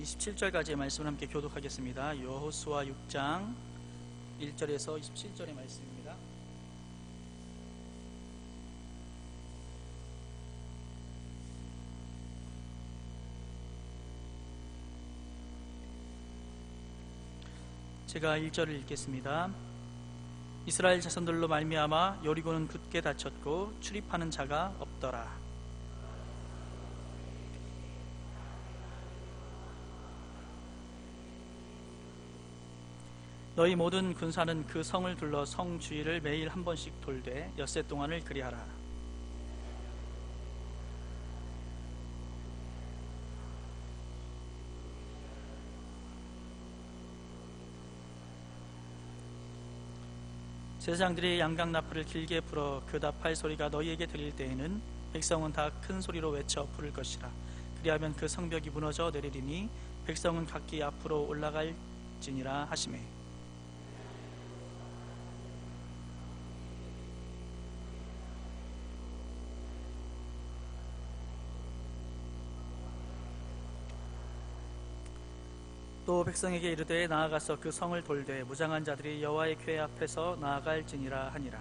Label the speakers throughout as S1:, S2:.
S1: 27절까지의 말씀을 함께 교독하겠습니다. 여호수아 6장 1절에서 27절의 말씀입니다. 제가 1절을 읽겠습니다. 이스라엘 자손들로 말미암아 여리고는 굳게 닫혔고 출입하는 자가 없더라. 너희 모든 군사는 그 성을 둘러 성 주위를 매일 한 번씩 돌되 엿새 동안을 그리하라. 제사장들이 양각 나팔을 길게 불어 그 나팔 소리가 너희에게 들릴 때에는 백성은 다 큰 소리로 외쳐 부를 것이라. 그리하면 그 성벽이 무너져 내리리니 백성은 각기 앞으로 올라갈지니라 하시매. 또 백성에게 이르되 나아가서 그 성을 돌되 무장한 자들이 여호와의 궤 앞에서 나아갈지니라 하니라.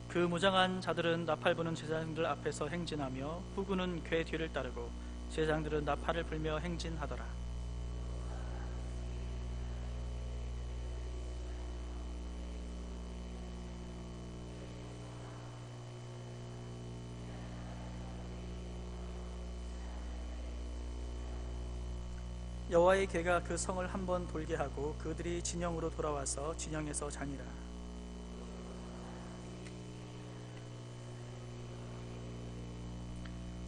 S1: 그 무장한 자들은 나팔 부는 제사장들 앞에서 행진하며 후구는 궤 뒤를 따르고 제사장들은 나팔을 불며 행진하더라. 여호와의 궤가 그 성을 한 번 돌게 하고 그들이 진영으로 돌아와서 진영에서 자니라.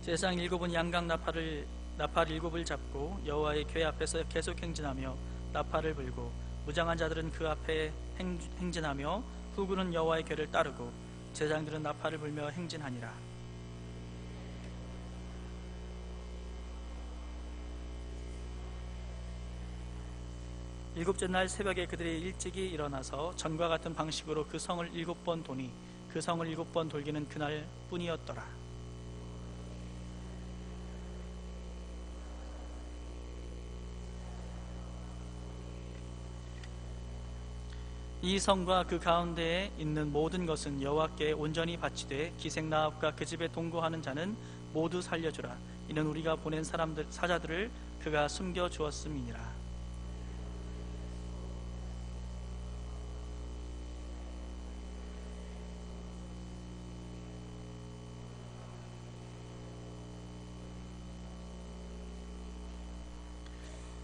S1: 제사장 7은 양각 나팔 7을 잡고 여호와의 궤 앞에서 계속 행진하며 나팔을 불고 무장한 자들은 그 앞에 행진하며 후구는 여호와의 궤를 따르고 제사장들은 나팔을 불며 행진하니라. 일곱째 날 새벽에 그들이 일찍이 일어나서 전과 같은 방식으로 그 성을 7번 도니 그 성을 7번 돌기는 그날 뿐이었더라. 이 성과 그 가운데에 있는 모든 것은 여호와께 온전히 바치되 기생나합과 그 집에 동거하는 자는 모두 살려주라. 이는 우리가 보낸 사자들을 그가 숨겨 주었음이니라.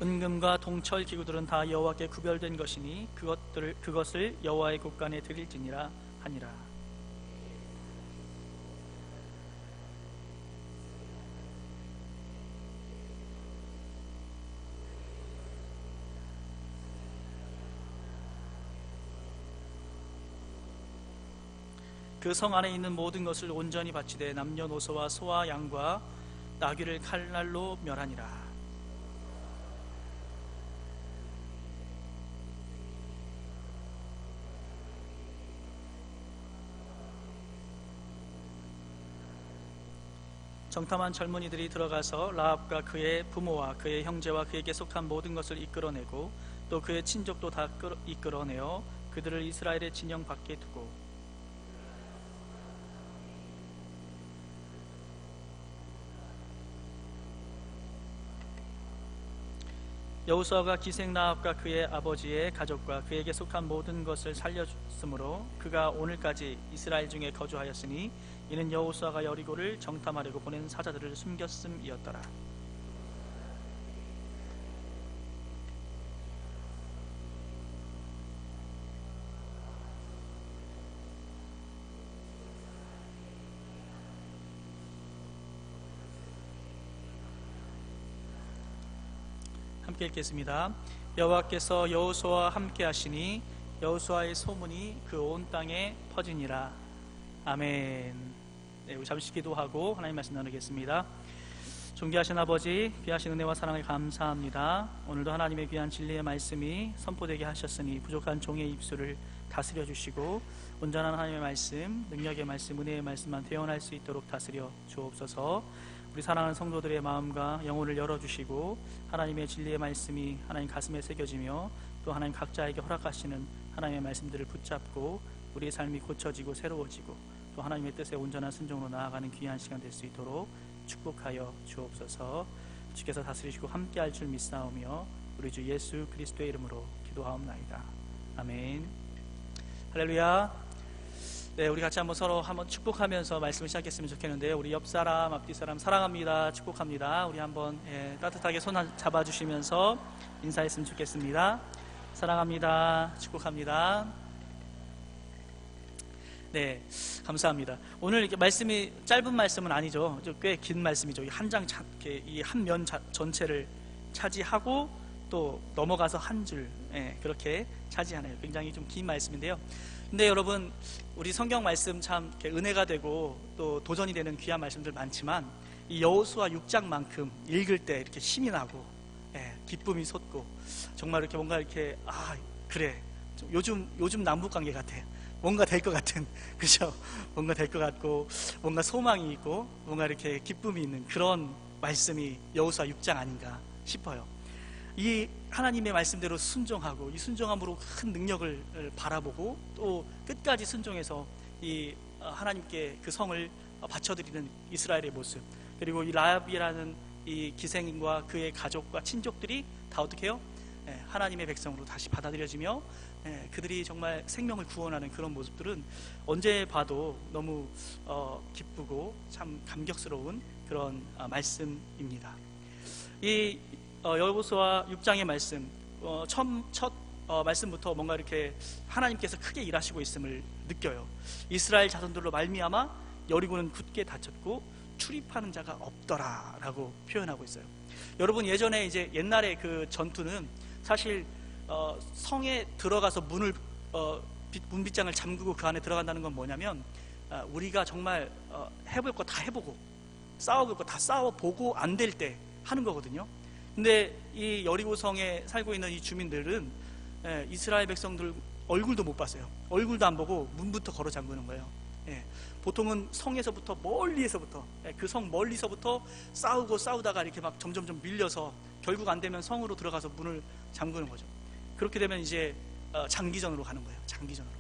S1: 은금과 동철 기구들은 다 여호와께 구별된 것이니 그것을 여호와의 곳간에 드릴지니라 하니라. 그 성 안에 있는 모든 것을 온전히 바치되 남녀노소와 소와 양과 나귀를 칼날로 멸하니라. 정탐한 젊은이들이 들어가서 라합과 그의 부모와 그의 형제와 그에게 속한 모든 것을 이끌어내고 또 그의 친족도 다 이끌어내어 그들을 이스라엘의 진영 밖에 두고 여호수아가 기생나합과 그의 아버지의 가족과 그에게 속한 모든 것을 살려주므로 그가 오늘까지 이스라엘 중에 거주하였으니 이는 여호수아가 여리고를 정탐하려고 보낸 사자들을 숨겼음이었더라. 함께 읽겠습니다. 여호와께서 여호수아와 함께 하시니 여호수아의 소문이 그 온 땅에 퍼지니라. 아멘. 네, 우리 잠시 기도하고 하나님 말씀 나누겠습니다. 존귀하신 아버지, 귀하신 은혜와 사랑에 감사합니다. 오늘도 하나님의 귀한 진리의 말씀이 선포되게 하셨으니 부족한 종의 입술을 다스려 주시고 온전한 하나님의 말씀, 능력의 말씀, 은혜의 말씀만 대언할 수 있도록 다스려 주옵소서. 우리 사랑하는 성도들의 마음과 영혼을 열어주시고 하나님의 진리의 말씀이 하나님 가슴에 새겨지며 또 하나님 각자에게 허락하시는 하나님의 말씀들을 붙잡고 우리의 삶이 고쳐지고 새로워지고 또 하나님의 뜻에 온전한 순종으로 나아가는 귀한 시간 될 수 있도록 축복하여 주옵소서. 주께서 다스리시고 함께할 줄 믿사오며 우리 주 예수 그리스도의 이름으로 기도하옵나이다. 아멘. 할렐루야. 네, 우리 같이 서로 한번 축복하면서 말씀을 시작했으면 좋겠는데요. 우리 옆 사람, 앞뒤 사람 사랑합니다, 축복합니다. 우리 한번 따뜻하게 손 잡아주시면서 인사했으면 좋겠습니다. 사랑합니다, 축복합니다. 네, 감사합니다. 오늘 이렇게 말씀이 짧은 말씀은 아니죠. 꽤 긴 말씀이죠. 이 한 장, 이 한 면 전체를 차지하고 또 넘어가서 한 줄, 그렇게 차지하네요. 굉장히 좀 긴 말씀인데요. 근데 여러분, 우리 성경 말씀 참 은혜가 되고 또 도전이 되는 귀한 말씀들 많지만 이 여호수아 6장만큼 읽을 때 이렇게 힘이 나고, 기쁨이 솟고 정말 이렇게 뭔가 이렇게 그래, 요즘 남북 관계 같아. 뭔가 될 것 같은, 그죠? 뭔가 될 것 같고 뭔가 소망이 있고 뭔가 이렇게 기쁨이 있는 그런 말씀이 여호수아 6장 아닌가 싶어요. 이 하나님의 말씀대로 순종하고 이 순종함으로 큰 능력을 바라보고 또 끝까지 순종해서 이 하나님께 그 성을 바쳐드리는 이스라엘의 모습, 그리고 이 라합이라는 이 기생인과 그의 가족과 친족들이 다 어떻게 해요? 하나님의 백성으로 다시 받아들여지며 그들이 정말 생명을 구원하는 그런 모습들은 언제 봐도 너무 기쁘고 참 감격스러운 그런 말씀입니다. 이 여호수아 6장의 말씀, 첫 말씀부터 뭔가 이렇게 하나님께서 크게 일하시고 있음을 느껴요. 이스라엘 자손들로 말미암아 여리고는 굳게 닫혔고 출입하는 자가 없더라라고 표현하고 있어요. 여러분, 예전에 이제 옛날에 그 전투는 사실 성에 들어가서 문빗장을 잠그고 그 안에 들어간다는 건 뭐냐면 우리가 정말 해볼 거 다 해보고 싸워볼 거 다 싸워보고 안 될 때 하는 거거든요. 근데 이 여리고성에 살고 있는 이 주민들은 이스라엘 백성들 얼굴도 못 봤어요. 얼굴도 안 보고 문부터 걸어 잠그는 거예요. 보통은 성에서부터 멀리에서부터 그 성 멀리서부터 싸우다가 이렇게 막 점점 밀려서 결국 안 되면 성으로 들어가서 문을 잠그는 거죠. 그렇게 되면 이제 장기전으로 가는 거예요. 장기전으로.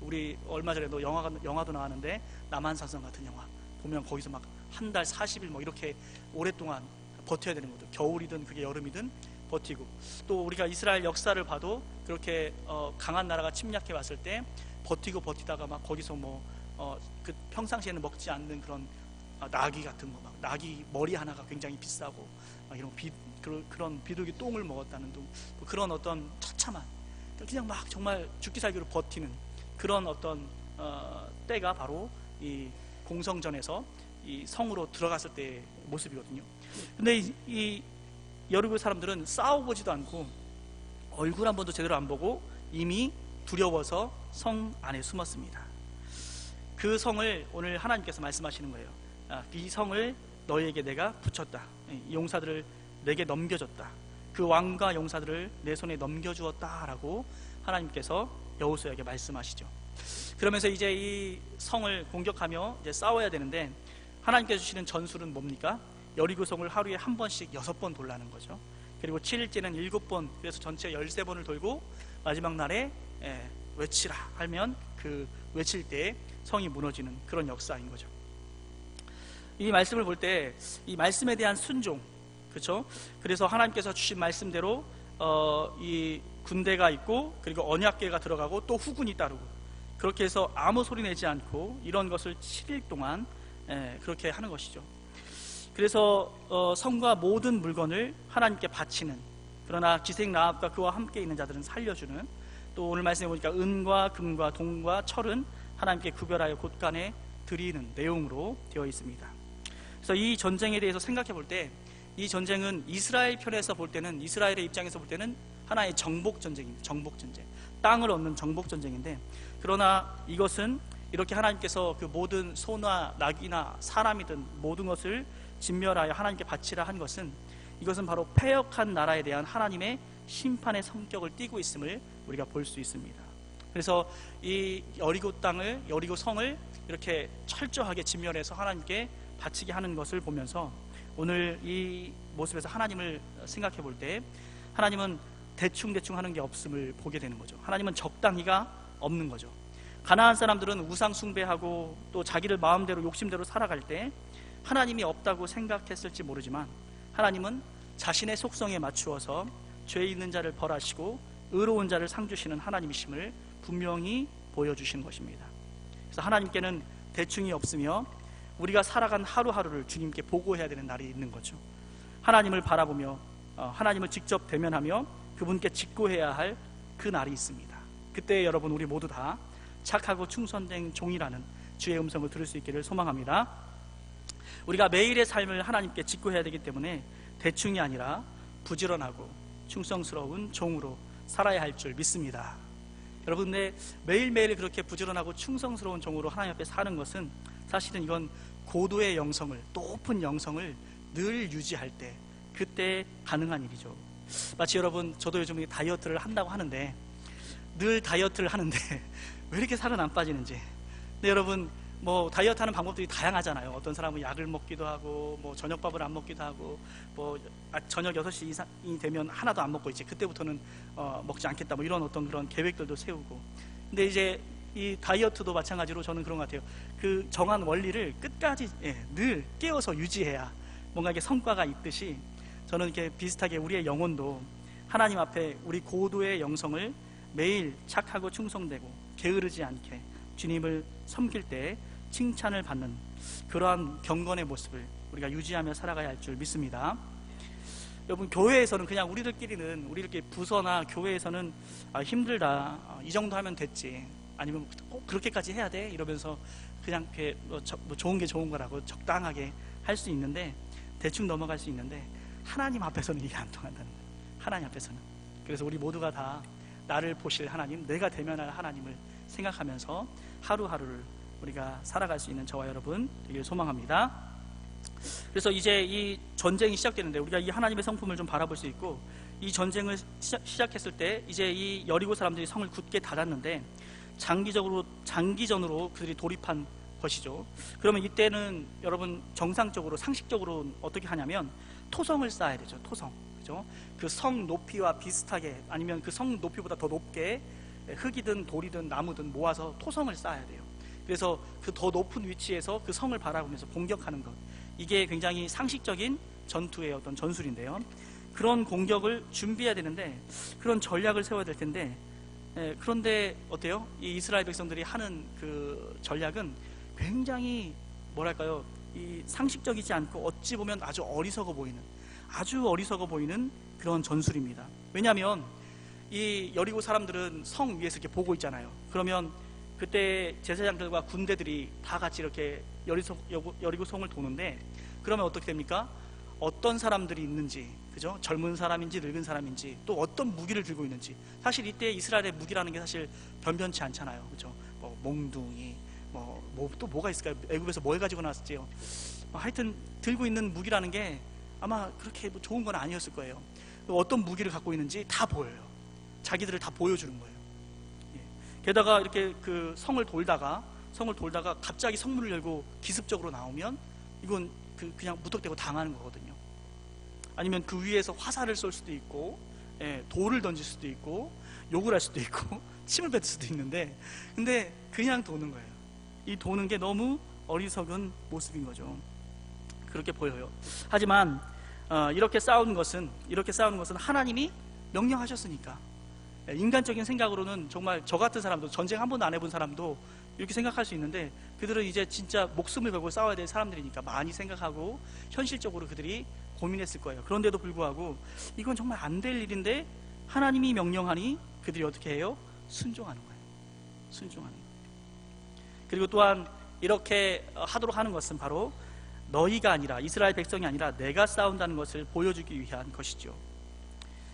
S1: 우리 얼마 전에도 영화도 나왔는데 남한산성 같은 영화 보면 거기서 막 한 달 40일 뭐 이렇게 오랫동안 버텨야 되는 거죠. 겨울이든 그게 여름이든 버티고, 또 우리가 이스라엘 역사를 봐도 그렇게 강한 나라가 침략해 왔을 때 버티다가 막 거기서 그 평상시에는 먹지 않는 그런 나귀 같은 거, 막 나귀 머리 하나가 굉장히 비싸고 막 이런 그런 비둘기 똥을 먹었다는 그런 어떤 처참한, 그냥 막 정말 죽기 살기로 버티는 그런 어떤 때가 바로 이 공성전에서 이 성으로 들어갔을 때의 모습이거든요. 근데 이 여리고 사람들은 싸워보지도 않고 얼굴 한 번도 제대로 안 보고 이미 두려워서 성 안에 숨었습니다. 그 성을 오늘 하나님께서 말씀하시는 거예요. 이 성을 너희에게 내가 붙였다. 이 용사들을 내게 넘겨줬다. 그 왕과 용사들을 내 손에 넘겨주었다라고 하나님께서 여호수아에게 말씀하시죠. 그러면서 이제 이 성을 공격하며 이제 싸워야 되는데 하나님께서 주시는 전술은 뭡니까? 여리고성을 하루에 한 번씩 6번 돌라는 거죠. 그리고 7일째는 7번, 그래서 전체 13번을 돌고 마지막 날에 외치라 하면 그 외칠 때 성이 무너지는 그런 역사인 거죠. 이 말씀을 볼 때 이 말씀에 대한 순종, 그렇죠? 그래서 하나님께서 주신 말씀대로 이 군대가 있고 그리고 언약궤가 들어가고 또 후군이 따르고 그렇게 해서 아무 소리 내지 않고 이런 것을 7일 동안 그렇게 하는 것이죠. 그래서 성과 모든 물건을 하나님께 바치는, 그러나 기생 라합과 그와 함께 있는 자들은 살려주는, 또 오늘 말씀해 보니까 은과 금과 동과 철은 하나님께 구별하여 곳간에 드리는 내용으로 되어 있습니다. 그래서 이 전쟁에 대해서 생각해 볼 때 이 전쟁은 이스라엘 편에서 볼 때는, 이스라엘의 입장에서 볼 때는 하나의 정복 전쟁입니다. 정복 전쟁, 땅을 얻는 정복 전쟁인데, 그러나 이것은 이렇게 하나님께서 그 모든 소나 낙이나 사람이든 모든 것을 진멸하여 하나님께 바치라 한 것은, 이것은 바로 패역한 나라에 대한 하나님의 심판의 성격을 띠고 있음을 우리가 볼 수 있습니다. 그래서 이 여리고 땅을, 여리고 성을 이렇게 철저하게 진멸해서 하나님께 바치게 하는 것을 보면서 오늘 이 모습에서 하나님을 생각해 볼 때 하나님은 대충 하는 게 없음을 보게 되는 거죠. 하나님은 적당히가 없는 거죠. 가나안 사람들은 우상 숭배하고 또 자기를 마음대로 욕심대로 살아갈 때 하나님이 없다고 생각했을지 모르지만, 하나님은 자신의 속성에 맞추어서 죄 있는 자를 벌하시고 의로운 자를 상 주시는 하나님이심을 분명히 보여주신 것입니다. 그래서 하나님께는 대충이 없으며 우리가 살아간 하루하루를 주님께 보고해야 되는 날이 있는 거죠. 하나님을 바라보며 하나님을 직접 대면하며 그분께 직고해야 할 그 날이 있습니다. 그때 여러분, 우리 모두 다 착하고 충성된 종이라는 주의 음성을 들을 수 있기를 소망합니다. 우리가 매일의 삶을 하나님께 직고해야 되기 때문에 대충이 아니라 부지런하고 충성스러운 종으로 살아야 할 줄 믿습니다. 여러분, 내 매일매일 그렇게 부지런하고 충성스러운 종으로 하나님 앞에 사는 것은 사실은 이건 고도의 영성을, 높은 영성을 늘 유지할 때, 그때 가능한 일이죠. 마치 여러분, 저도 요즘 다이어트를 한다고 하는데, 늘 다이어트를 하는데 왜 이렇게 살은 안 빠지는지. 근데 여러분, 뭐 다이어트 하는 방법들이 다양하잖아요. 어떤 사람은 약을 먹기도 하고, 뭐 저녁밥을 안 먹기도 하고, 뭐 저녁 6시 이상이 되면 하나도 안 먹고 이제 그때부터는 먹지 않겠다, 뭐 이런 어떤 그런 계획들도 세우고. 근데 이제 이 다이어트도 마찬가지로 저는 그런 것 같아요. 그 정한 원리를 끝까지 늘 깨워서 유지해야 뭔가 이게 성과가 있듯이, 저는 이렇게 비슷하게 우리의 영혼도 하나님 앞에 우리 고도의 영성을 매일 착하고 충성되고 게으르지 않게 주님을 섬길 때 칭찬을 받는 그러한 경건의 모습을 우리가 유지하며 살아가야 할 줄 믿습니다. 여러분, 교회에서는 그냥 우리들끼리 부서나 교회에서는 힘들다, 이 정도 하면 됐지, 아니면 꼭 그렇게까지 해야 돼, 이러면서 그냥 이렇게 뭐 좋은 게 좋은 거라고 적당하게 할 수 있는데, 대충 넘어갈 수 있는데, 하나님 앞에서는 이게 안 통한다는 거예요. 하나님 앞에서는. 그래서 우리 모두가 다 나를 보실 하나님, 내가 대면할 하나님을 생각하면서 하루하루를 우리가 살아갈 수 있는 저와 여러분 되길 소망합니다. 그래서 이제 이 전쟁이 시작되는데, 우리가 이 하나님의 성품을 좀 바라볼 수 있고, 이 전쟁을 시작했을 때 이제 이 여리고 사람들이 성을 굳게 닫았는데 장기전으로 그들이 돌입한 것이죠. 그러면 이때는 여러분, 정상적으로 상식적으로 어떻게 하냐면 토성을 쌓아야 되죠. 토성, 그죠? 그 성 높이와 비슷하게, 아니면 그 성 높이보다 더 높게 흙이든 돌이든 나무든 모아서 토성을 쌓아야 돼요. 그래서 그 더 높은 위치에서 그 성을 바라보면서 공격하는 것, 이게 굉장히 상식적인 전투의 어떤 전술인데요. 그런 공격을 준비해야 되는데, 그런 전략을 세워야 될 텐데, 그런데 어때요? 이 이스라엘 백성들이 하는 그 전략은 굉장히 뭐랄까요, 이 상식적이지 않고 어찌 보면 아주 어리석어 보이는 그런 전술입니다. 왜냐하면 이 여리고 사람들은 성 위에서 이렇게 보고 있잖아요. 그러면 그때 제사장들과 군대들이 다 같이 이렇게 여리고 성을 도는데, 그러면 어떻게 됩니까? 어떤 사람들이 있는지, 그죠? 젊은 사람인지 늙은 사람인지, 또 어떤 무기를 들고 있는지. 사실 이때 이스라엘의 무기라는 게 사실 변변치 않잖아요, 그죠? 뭐 몽둥이, 또 뭐가 있을까요? 애굽에서 뭘 가지고 나왔을지요? 하여튼 들고 있는 무기라는 게 아마 그렇게 뭐 좋은 건 아니었을 거예요. 어떤 무기를 갖고 있는지 다 보여요. 자기들을 다 보여주는 거예요. 게다가 이렇게 그 성을 돌다가 갑자기 성문을 열고 기습적으로 나오면 이건 그냥 무턱대고 당하는 거거든요. 아니면 그 위에서 화살을 쏠 수도 있고, 돌을 던질 수도 있고, 욕을 할 수도 있고, 침을 뱉을 수도 있는데, 근데 그냥 도는 거예요. 이 도는 게 너무 어리석은 모습인 거죠. 그렇게 보여요. 하지만 이렇게 싸우는 것은 하나님이 명령하셨으니까. 인간적인 생각으로는 정말 저 같은 사람도, 전쟁 한 번도 안 해본 사람도 이렇게 생각할 수 있는데, 그들은 이제 진짜 목숨을 걸고 싸워야 될 사람들이니까 많이 생각하고 현실적으로 그들이 고민했을 거예요. 그런데도 불구하고 이건 정말 안 될 일인데 하나님이 명령하니 그들이 어떻게 해요? 순종하는 거예요. 순종하는 거예요. 그리고 또한 이렇게 하도록 하는 것은 바로 너희가 아니라, 이스라엘 백성이 아니라 내가 싸운다는 것을 보여주기 위한 것이죠.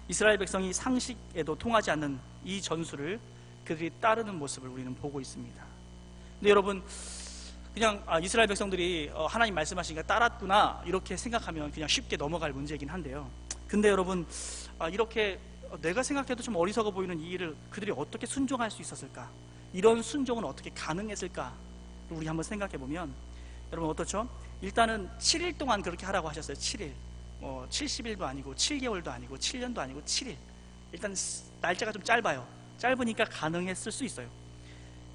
S1: 이스라엘 백성이 상식에도 통하지 않는 이 전술을 그들이 따르는 모습을 우리는 보고 있습니다. 근데 여러분, 그냥 이스라엘 백성들이 하나님 말씀하시니까 따랐구나 이렇게 생각하면 그냥 쉽게 넘어갈 문제이긴 한데요. 근데 여러분, 이렇게 내가 생각해도 좀 어리석어 보이는 이 일을 그들이 어떻게 순종할 수 있었을까? 이런 순종은 어떻게 가능했을까? 우리 한번 생각해 보면, 여러분 어떻죠? 일단은 7일 동안 그렇게 하라고 하셨어요. 7일. 70일도 아니고 7개월도 아니고 7년도 아니고 7일. 일단 날짜가 좀 짧아요. 짧으니까 가능했을 수 있어요.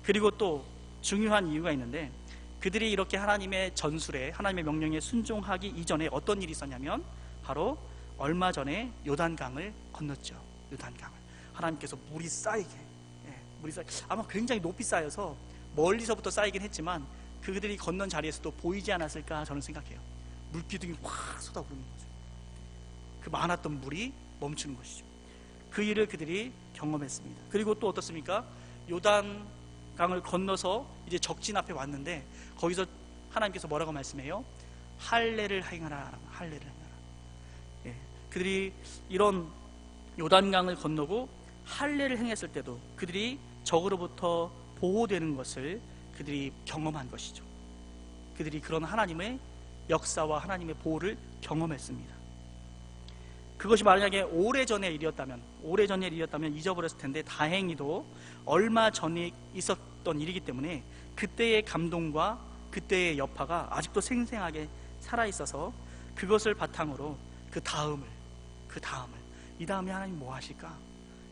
S1: 그리고 또 중요한 이유가 있는데, 그들이 이렇게 하나님의 전술에, 하나님의 명령에 순종하기 이전에 어떤 일이 있었냐면, 바로 얼마 전에 요단강을 건넜죠. 요단강을 하나님께서 물이 쌓이게, 아마 굉장히 높이 쌓여서 멀리서부터 쌓이긴 했지만 그들이 건넌 자리에서도 보이지 않았을까 저는 생각해요. 물기둥이 확 쏟아부는 거죠. 그 많았던 물이 멈추는 것이죠. 그 일을 그들이 경험했습니다. 그리고 또 어떻습니까? 요단강을 건너서 이제 적진 앞에 왔는데, 거기서 하나님께서 뭐라고 말씀해요? 할례를 행하라. 할례를 행하라. 그들이 이런 요단강을 건너고 할례를 행했을 때도 그들이 적으로부터 보호되는 것을 그들이 경험한 것이죠. 그들이 그런 하나님의 역사와 하나님의 보호를 경험했습니다. 그것이 만약에 오래전의 일이었다면 잊어버렸을 텐데, 다행히도 얼마 전에 있었던 일이기 때문에 그때의 감동과 그때의 여파가 아직도 생생하게 살아있어서, 그것을 바탕으로 그 다음을 이 다음에 하나님 뭐 하실까?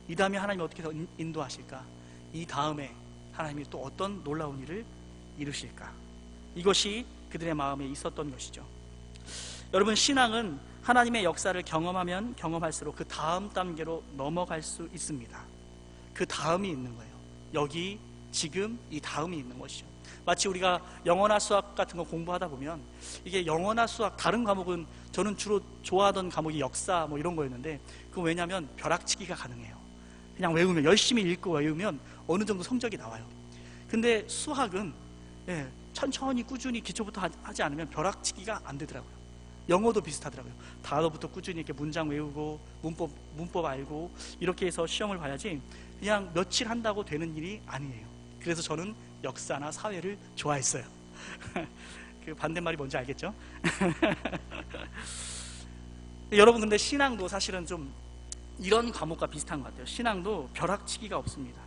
S1: 이 다음에 하나님 어떻게 더 인도하실까? 이 다음에 하나님이 또 어떤 놀라운 일을 이루실까? 이것이 그들의 마음에 있었던 것이죠. 여러분, 신앙은 하나님의 역사를 경험하면 경험할수록 그 다음 단계로 넘어갈 수 있습니다. 그 다음이 있는 거예요. 여기 지금 이 다음이 있는 것이죠. 마치 우리가 영어나 수학 같은 거 공부하다 보면, 이게 영어나 수학 다른 과목은 저는 주로 좋아하던 과목이 역사 뭐 이런 거였는데, 그건 왜냐하면 벼락치기가 가능해요. 그냥 외우면, 열심히 읽고 외우면 어느 정도 성적이 나와요. 근데 수학은 천천히 꾸준히 기초부터 하지 않으면 벼락치기가 안 되더라고요. 영어도 비슷하더라고요. 단어부터 꾸준히 이렇게 문장 외우고 문법 알고 이렇게 해서 시험을 봐야지, 그냥 며칠 한다고 되는 일이 아니에요. 그래서 저는 역사나 사회를 좋아했어요. 그 반대말이 뭔지 알겠죠? 여러분, 근데 신앙도 사실은 좀 이런 과목과 비슷한 것 같아요. 신앙도 벼락치기가 없습니다.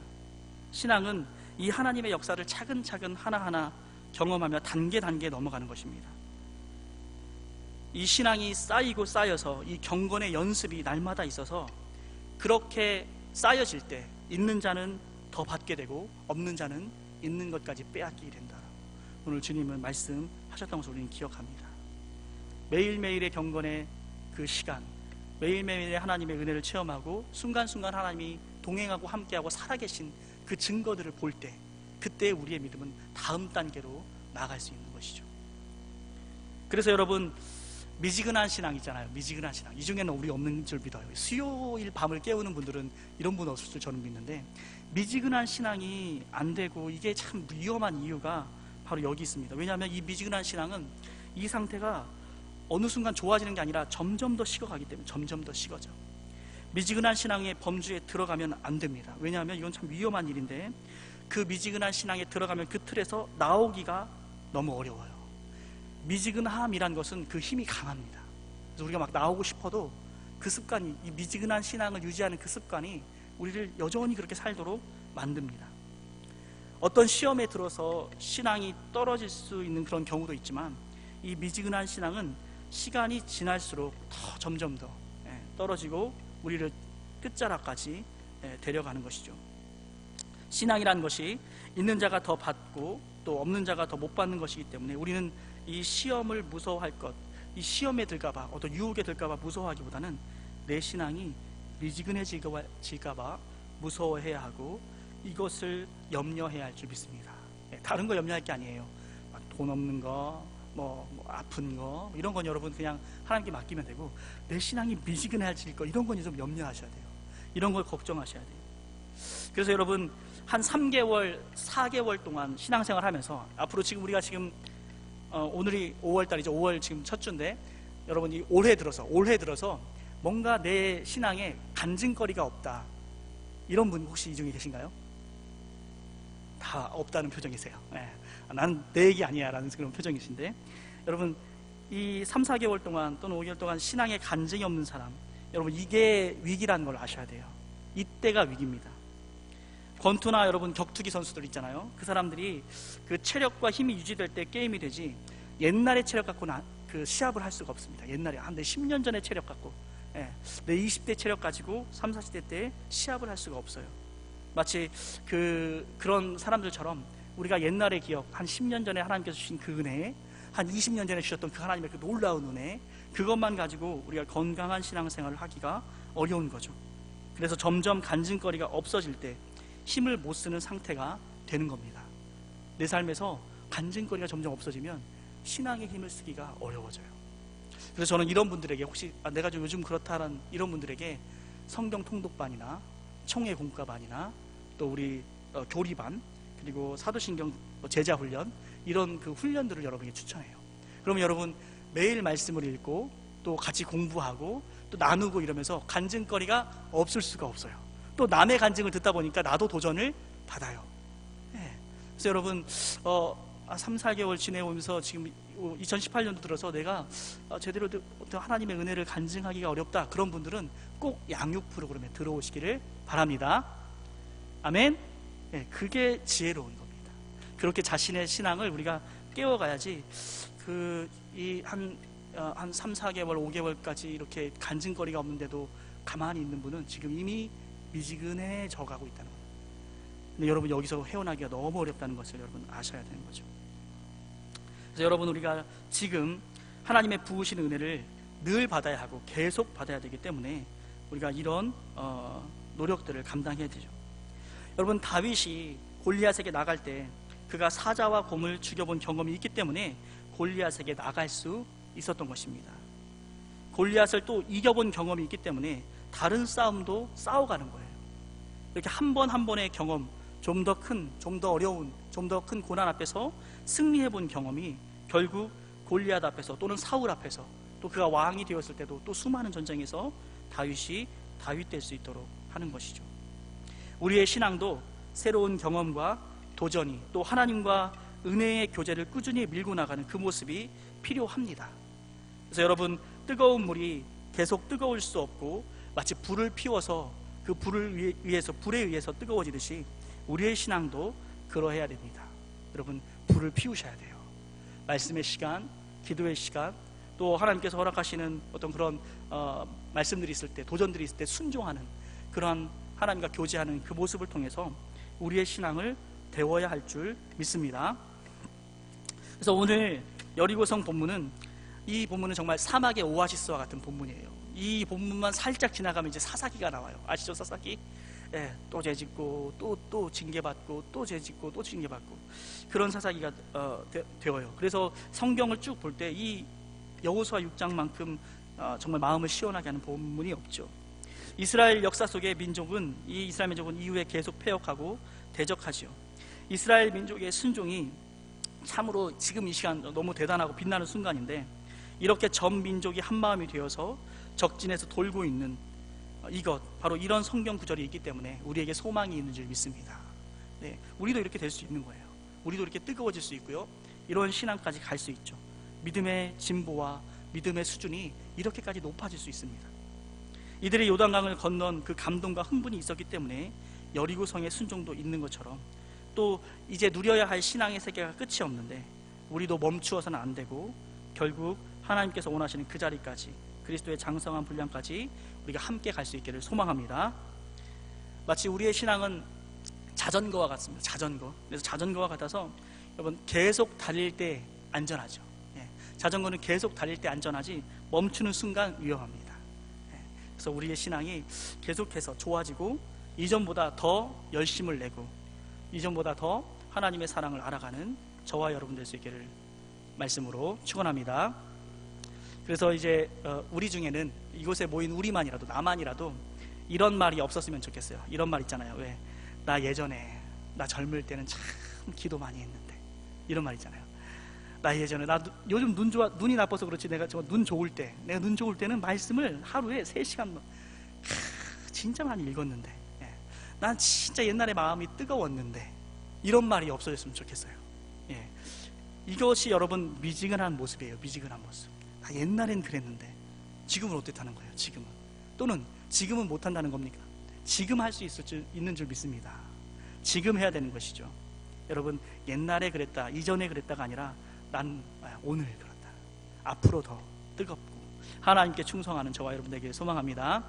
S1: 신앙은 이 하나님의 역사를 차근차근 하나하나 경험하며 단계 넘어가는 것입니다. 이 신앙이 쌓이고 쌓여서 이 경건의 연습이 날마다 있어서, 그렇게 쌓여질 때 있는 자는 더 받게 되고 없는 자는 있는 것까지 빼앗기게 된다. 오늘 주님은 말씀하셨던 것을 우리는 기억합니다. 매일매일의 경건의 그 시간, 매일매일의 하나님의 은혜를 체험하고 순간순간 하나님이 동행하고 함께하고 살아계신 그 증거들을 볼 때, 그때 우리의 믿음은 다음 단계로 나아갈 수 있는 것이죠. 그래서 여러분, 미지근한 신앙 있잖아요. 미지근한 신앙. 이 중에는 우리 없는 줄 믿어요. 수요일 밤을 깨우는 분들은 이런 분 없을 줄 저는 믿는데, 미지근한 신앙이 안 되고 이게 참 위험한 이유가 바로 여기 있습니다. 왜냐하면 이 미지근한 신앙은 이 상태가 어느 순간 좋아지는 게 아니라 점점 더 식어가기 때문에 점점 더 식어져. 미지근한 신앙의 범주에 들어가면 안 됩니다. 왜냐하면 이건 참 위험한 일인데, 그 미지근한 신앙에 들어가면 그 틀에서 나오기가 너무 어려워요. 미지근함이란 것은 그 힘이 강합니다. 그래서 우리가 막 나오고 싶어도 그 습관이, 이 미지근한 신앙을 유지하는 그 습관이 우리를 여전히 그렇게 살도록 만듭니다. 어떤 시험에 들어서 신앙이 떨어질 수 있는 그런 경우도 있지만, 이 미지근한 신앙은 시간이 지날수록 더 점점 더 떨어지고 우리를 끝자락까지 데려가는 것이죠. 신앙이라는 것이 있는 자가 더 받고 또 없는 자가 더 못 받는 것이기 때문에, 우리는 이 시험을 무서워할 것, 이 시험에 들까봐, 어떤 유혹에 들까봐 무서워하기보다는 내 신앙이 미지근해질까봐 무서워해야 하고, 이것을 염려해야 할 줄 믿습니다. 다른 거 염려할 게 아니에요. 돈 없는 거, 뭐 아픈 거, 이런 건 여러분 그냥 하나님께 맡기면 되고, 내 신앙이 미지근해질 거, 이런 건 좀 염려하셔야 돼요. 이런 걸 걱정하셔야 돼요. 그래서 여러분, 한 3개월, 4개월 동안 신앙생활 하면서, 앞으로 지금 우리가 지금 오늘이 5월달이죠. 5월 지금 첫 주인데, 여러분이 올해 들어서 뭔가 내 신앙에 간증거리가 없다, 이런 분 혹시 이 중에 계신가요? 다 없다는 표정이세요. 나는 내 얘기 아니야 라는 그런 표정이신데, 여러분 이 3, 4개월 동안 또는 5개월 동안 신앙에 간증이 없는 사람, 여러분 이게 위기라는 걸 아셔야 돼요. 이때가 위기입니다. 권투나 여러분 격투기 선수들 있잖아요. 그 사람들이 그 체력과 힘이 유지될 때 게임이 되지, 옛날의 체력 갖고는 그 시합을 할 수가 없습니다. 옛날에 내 10년 전의 체력 갖고, 내 20대 체력 가지고 3, 40대 때 시합을 할 수가 없어요. 마치 그런 사람들처럼 우리가 옛날의 기억, 한 10년 전에 하나님께서 주신 그 은혜, 한 20년 전에 주셨던 그 하나님의 그 놀라운 은혜, 그것만 가지고 우리가 건강한 신앙생활을 하기가 어려운 거죠. 그래서 점점 간증거리가 없어질 때 힘을 못 쓰는 상태가 되는 겁니다. 내 삶에서 간증거리가 점점 없어지면 신앙의 힘을 쓰기가 어려워져요. 그래서 저는 이런 분들에게, 혹시 내가 좀 요즘 그렇다는 이런 분들에게 성경 통독반이나 총회 공과반이나 또 우리 교리반, 그리고 사도신경 제자훈련, 이런 그 훈련들을 여러분에게 추천해요. 그러면 여러분 매일 말씀을 읽고 또 같이 공부하고 또 나누고 이러면서 간증거리가 없을 수가 없어요. 또 남의 간증을 듣다 보니까 나도 도전을 받아요. 그래서 여러분 3, 4개월 지내오면서 지금 2018년도 들어서 내가 제대로 하나님의 은혜를 간증하기가 어렵다, 그런 분들은 꼭 양육 프로그램에 들어오시기를 바랍니다. 아멘. 그게 지혜로운 겁니다. 그렇게 자신의 신앙을 우리가 깨워가야지, 한 3, 4개월, 5개월까지 이렇게 간증거리가 없는데도 가만히 있는 분은 지금 이미 미지근해져 가고 있다는 거예요. 근데 여러분 여기서 헤어나기가 너무 어렵다는 것을 여러분 아셔야 되는 거죠. 그래서 여러분 우리가 지금 하나님의 부으신 은혜를 늘 받아야 하고 계속 받아야 되기 때문에 우리가 이런 노력들을 감당해야 되죠. 여러분 다윗이 골리앗에게 나갈 때 그가 사자와 곰을 죽여본 경험이 있기 때문에 골리앗에게 나갈 수 있었던 것입니다. 골리앗을 또 이겨본 경험이 있기 때문에 다른 싸움도 싸워가는 거예요. 이렇게 한 번 한 번의 경험, 좀 더 큰, 좀 더 어려운, 좀 더 큰 고난 앞에서 승리해본 경험이 결국 골리앗 앞에서 또는 사울 앞에서, 또 그가 왕이 되었을 때도 또 수많은 전쟁에서 다윗이 다윗 될 수 있도록 하는 것이죠. 우리의 신앙도 새로운 경험과 도전이, 또 하나님과 은혜의 교제를 꾸준히 밀고 나가는 그 모습이 필요합니다. 그래서 여러분 뜨거운 물이 계속 뜨거울 수 없고, 마치 불을 피워서 그 불에 의해서 뜨거워지듯이 우리의 신앙도 그러해야 됩니다. 여러분 불을 피우셔야 돼요. 말씀의 시간, 기도의 시간, 또 하나님께서 허락하시는 어떤 그런 말씀들이 있을 때, 도전들이 있을 때 순종하는 그런 하나님과 교제하는 그 모습을 통해서 우리의 신앙을 데워야 할 줄 믿습니다. 그래서 오늘 여리고성 본문은, 이 본문은 정말 사막의 오아시스와 같은 본문이에요. 이 본문만 살짝 지나가면 이제 사사기가 나와요. 아시죠? 사사기? 또 죄짓고 또 징계받고 또 죄짓고 또 징계받고, 그런 사사기가 되어요. 그래서 성경을 쭉 볼 때 이 여호수아 6장만큼 정말 마음을 시원하게 하는 본문이 없죠. 이스라엘 역사 속의 민족은, 이 이스라엘 민족은 이후에 계속 패역하고 대적하지요. 이스라엘 민족의 순종이 참으로 지금 이 시간 너무 대단하고 빛나는 순간인데, 이렇게 전 민족이 한 마음이 되어서 적진에서 돌고 있는 이것, 바로 이런 성경 구절이 있기 때문에 우리에게 소망이 있는 줄 믿습니다. 우리도 이렇게 될 수 있는 거예요. 우리도 이렇게 뜨거워질 수 있고요, 이런 신앙까지 갈 수 있죠. 믿음의 진보와 믿음의 수준이 이렇게까지 높아질 수 있습니다. 이들이 요단강을 건넌 그 감동과 흥분이 있었기 때문에 여리고성의 순종도 있는 것처럼, 또 이제 누려야 할 신앙의 세계가 끝이 없는데 우리도 멈추어서는 안 되고, 결국 하나님께서 원하시는 그 자리까지, 그리스도의 장성한 분량까지 우리가 함께 갈 수 있기를 소망합니다. 마치 우리의 신앙은 자전거와 같습니다. 자전거. 그래서 자전거와 같아서 여러분 계속 달릴 때 안전하죠. 자전거는 계속 달릴 때 안전하지 멈추는 순간 위험합니다. 그래서 우리의 신앙이 계속해서 좋아지고, 이전보다 더 열심을 내고, 이전보다 더 하나님의 사랑을 알아가는 저와 여러분 될 수 있기를 말씀으로 축원합니다. 그래서 이제 우리 중에는, 이곳에 모인 우리만이라도, 나만이라도 이런 말이 없었으면 좋겠어요. 이런 말 있잖아요. 왜? 나 예전에, 나 젊을 때는 참 기도 많이 했는데, 이런 말 있잖아요. 나 예전에, 나 요즘 눈이 나빠서 그렇지, 내가 눈 좋을 때는 말씀을 하루에 3시간 진짜 많이 읽었는데, 난 진짜 옛날에 마음이 뜨거웠는데, 이런 말이 없어졌으면 좋겠어요.
S2: 예. 이것이 여러분 미지근한 모습이에요. 미지근한 모습. 옛날엔 그랬는데 지금은 어땠다는 거예요. 지금은. 또는 지금은 못한다는 겁니까? 지금 할 수 있는 줄 믿습니다. 지금 해야 되는 것이죠. 여러분, 옛날에 그랬다, 이전에 그랬다가 아니라 난 오늘 그렇다. 앞으로 더 뜨겁고 하나님께 충성하는 저와 여러분 되길 소망합니다.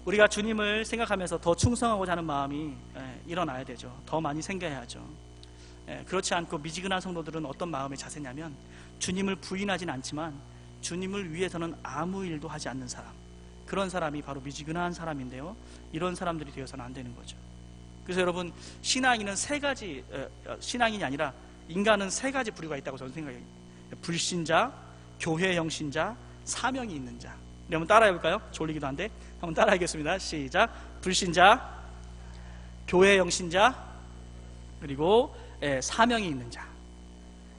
S2: 우리가 주님을 생각하면서 더 충성하고자 하는 마음이 일어나야 되죠. 더 많이 생겨야죠. 그렇지 않고 미지근한 성도들은 어떤 마음의 자세냐면 주님을 부인하진 않지만 주님을 위해서는 아무 일도 하지 않는 사람, 그런 사람이 바로 미지근한 사람인데요, 이런 사람들이 되어서는 안 되는 거죠. 그래서 여러분, 신앙인은 신앙인이 아니라 인간은 세 가지 부류가 있다고 저는 생각해요. 불신자, 교회형 신자, 사명이 있는 자. 우리 한번 따라해 볼까요? 졸리기도 한데 한번 따라하겠습니다. 시작. 불신자, 교회형 신자, 그리고 사명이 있는 자.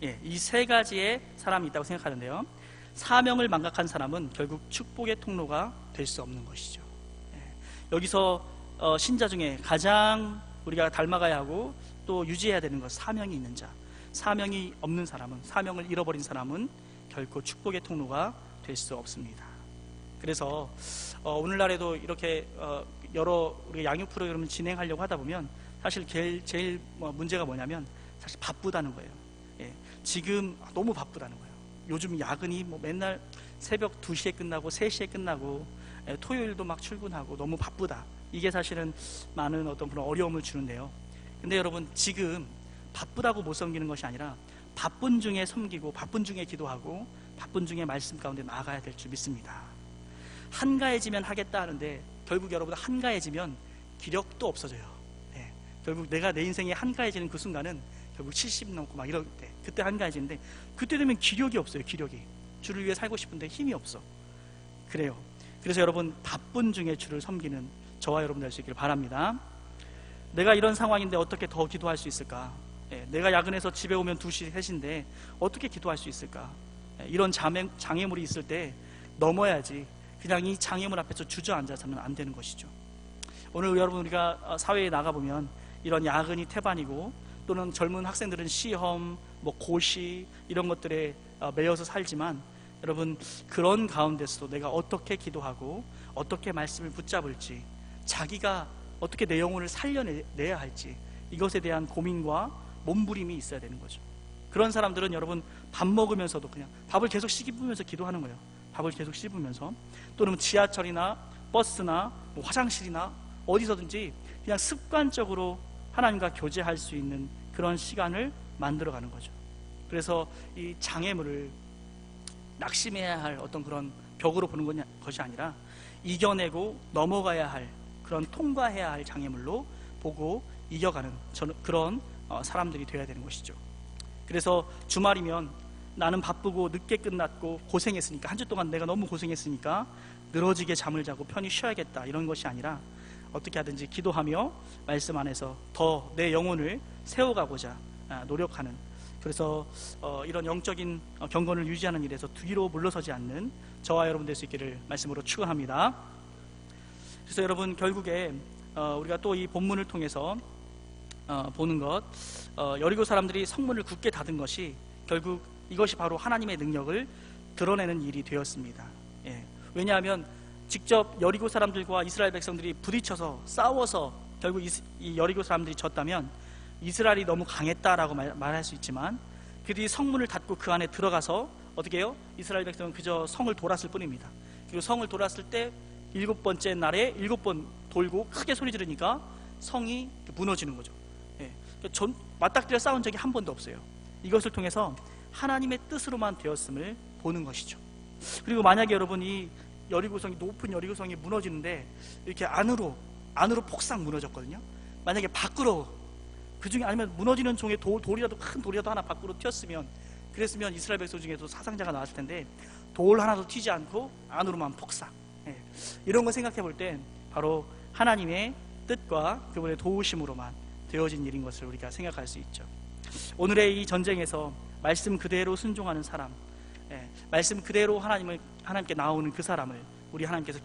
S2: 이 세 가지의 사람이 있다고 생각하는데요, 사명을 망각한 사람은 결국 축복의 통로가 될 수 없는 것이죠. 여기서 신자 중에 가장 우리가 닮아가야 하고 또 유지해야 되는 것, 사명이 있는 자. 사명이 없는 사람은, 사명을 잃어버린 사람은 결코 축복의 통로가 될 수 없습니다. 그래서 오늘날에도 이렇게 여러 우리가 양육 프로그램을 진행하려고 하다 보면 사실 제일 문제가 뭐냐면 사실 바쁘다는 거예요. 지금 너무 바쁘다는 거예요. 요즘 야근이 맨날 새벽 2시에 끝나고 3시에 끝나고 토요일도 막 출근하고 너무 바쁘다. 이게 사실은 많은 어떤 그런 어려움을 주는데요. 근데 여러분, 지금 바쁘다고 못 섬기는 것이 아니라 바쁜 중에 섬기고 바쁜 중에 기도하고 바쁜 중에 말씀 가운데 나아가야 될 줄 믿습니다. 한가해지면 하겠다 하는데 결국 여러분, 한가해지면 기력도 없어져요. 결국 내가 내 인생에 한가해지는 그 순간은 결국 70 넘고 막 이럴 때, 그때 한가해지는데 그때 되면 기력이 없어요. 기력이. 주를 위해 살고 싶은데 힘이 없어. 그래요. 그래서 여러분, 바쁜 중에 주를 섬기는 저와 여러분 될 수 있기를 바랍니다. 내가 이런 상황인데 어떻게 더 기도할 수 있을까? 내가 야근해서 집에 오면 2시, 3시인데 어떻게 기도할 수 있을까? 이런 장애물이 있을 때 넘어야지 그냥 이 장애물 앞에서 주저앉아서는 안 되는 것이죠. 오늘 여러분, 우리가 사회에 나가보면 이런 야근이 태반이고 또는 젊은 학생들은 시험, 고시 이런 것들에 매여서 살지만 여러분, 그런 가운데서도 내가 어떻게 기도하고 어떻게 말씀을 붙잡을지, 자기가 어떻게 내 영혼을 살려내야 할지, 이것에 대한 고민과 몸부림이 있어야 되는 거죠. 그런 사람들은 여러분, 밥 먹으면서도 그냥 밥을 계속 씹으면서 기도하는 거예요. 밥을 계속 씹으면서, 또는 지하철이나 버스나 화장실이나 어디서든지 그냥 습관적으로 하나님과 교제할 수 있는 그런 시간을 만들어가는 거죠. 그래서 이 장애물을 낙심해야 할 어떤 그런 벽으로 보는 것이 아니라 이겨내고 넘어가야 할, 그런 통과해야 할 장애물로 보고 이겨가는 그런 사람들이 되어야 되는 것이죠. 그래서 주말이면 나는 바쁘고 늦게 끝났고 고생했으니까, 한 주 동안 내가 너무 고생했으니까 늘어지게 잠을 자고 편히 쉬어야겠다, 이런 것이 아니라 어떻게 하든지 기도하며 말씀 안에서 더 내 영혼을 세워가고자 노력하는, 그래서 이런 영적인 경건을 유지하는 일에서 뒤로 물러서지 않는 저와 여러분 될 수 있기를 말씀으로 축원합니다. 그래서 여러분, 결국에 우리가 또 이 본문을 통해서 보는 것, 여리고 사람들이 성문을 굳게 닫은 것이 결국 이것이 바로 하나님의 능력을 드러내는 일이 되었습니다. 왜냐하면 직접 여리고 사람들과 이스라엘 백성들이 부딪혀서 싸워서 결국 이 여리고 사람들이 졌다면 이스라엘이 너무 강했다라고 말할 수 있지만, 그들이 성문을 닫고 그 안에 들어가서 어떻게 해요? 이스라엘 백성은 그저 성을 돌았을 뿐입니다. 그리고 성을 돌았을 때 7번째 날에 7번 돌고 크게 소리 지르니까 성이 무너지는 거죠. 맞닥뜨려 싸운 적이 한 번도 없어요. 이것을 통해서 하나님의 뜻으로만 되었음을 보는 것이죠. 그리고 만약에 여러분, 이 여리고성이, 높은 여리고성이 무너지는데 이렇게 안으로 폭삭 무너졌거든요. 만약에 밖으로, 그중에 아니면 무너지는 종에 돌이라도, 큰 돌이라도 하나 밖으로 튀었으면, 그랬으면 이스라엘 백성 중에도 사상자가 나왔을 텐데 돌 하나도 튀지 않고 안으로만 폭삭. 이런 거 생각해 볼 때 바로 하나님의 뜻과 그분의 도우심으로만 되어진 일인 것을 우리가 생각할 수 있죠. 오늘의 이 전쟁에서 말씀 그대로 순종하는 사람, 말씀 그대로 하나님께 나오는 그 사람을 우리 하나님께서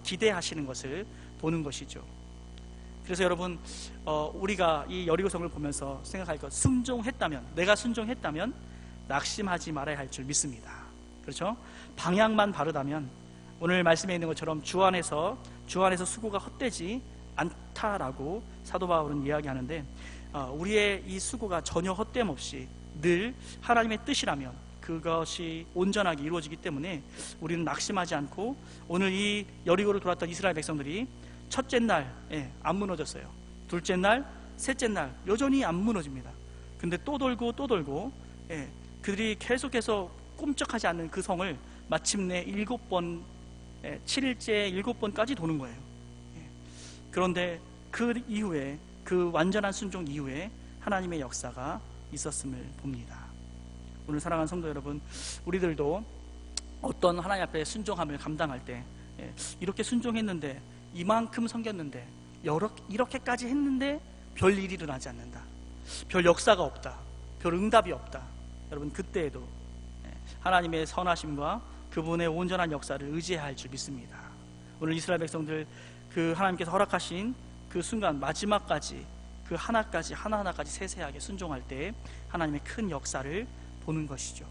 S2: 기대하시는 것을 보는 것이죠. 그래서 여러분 우리가 이 여리고성을 보면서 생각할 것, 순종했다면, 내가 순종했다면 낙심하지 말아야 할 줄 믿습니다. 그렇죠? 방향만 바르다면 오늘 말씀에 있는 것처럼 주 안에서 수고가 헛되지 않다라고 사도 바울은 이야기하는데, 우리의 이 수고가 전혀 헛됨 없이 늘 하나님의 뜻이라면 그것이 온전하게 이루어지기 때문에 우리는 낙심하지 않고, 오늘 이 여리고를 돌았던 이스라엘 백성들이 첫째 날 안 무너졌어요. 둘째 날, 셋째 날 여전히 안 무너집니다. 근데 또 돌고 또 돌고 그들이 계속해서 꼼짝하지 않는 그 성을 마침내 7번, 7일째 7번까지 도는 거예요. 그런데 그 이후에, 그 완전한 순종 이후에 하나님의 역사가 있었음을 봅니다. 오늘 사랑하는 성도 여러분, 우리들도 어떤 하나님 앞에 순종함을 감당할 때 이렇게 순종했는데, 이만큼 섬겼는데, 이렇게까지 했는데 별 일이 일어나지 않는다, 별 역사가 없다, 별 응답이 없다. 여러분, 그때에도 하나님의 선하심과 그분의 온전한 역사를 의지해야 할 줄 믿습니다. 오늘 이스라엘 백성들, 그 하나님께서 허락하신 그 순간 마지막까지, 그 하나하나까지 세세하게 순종할 때 하나님의 큰 역사를 보는 것이죠.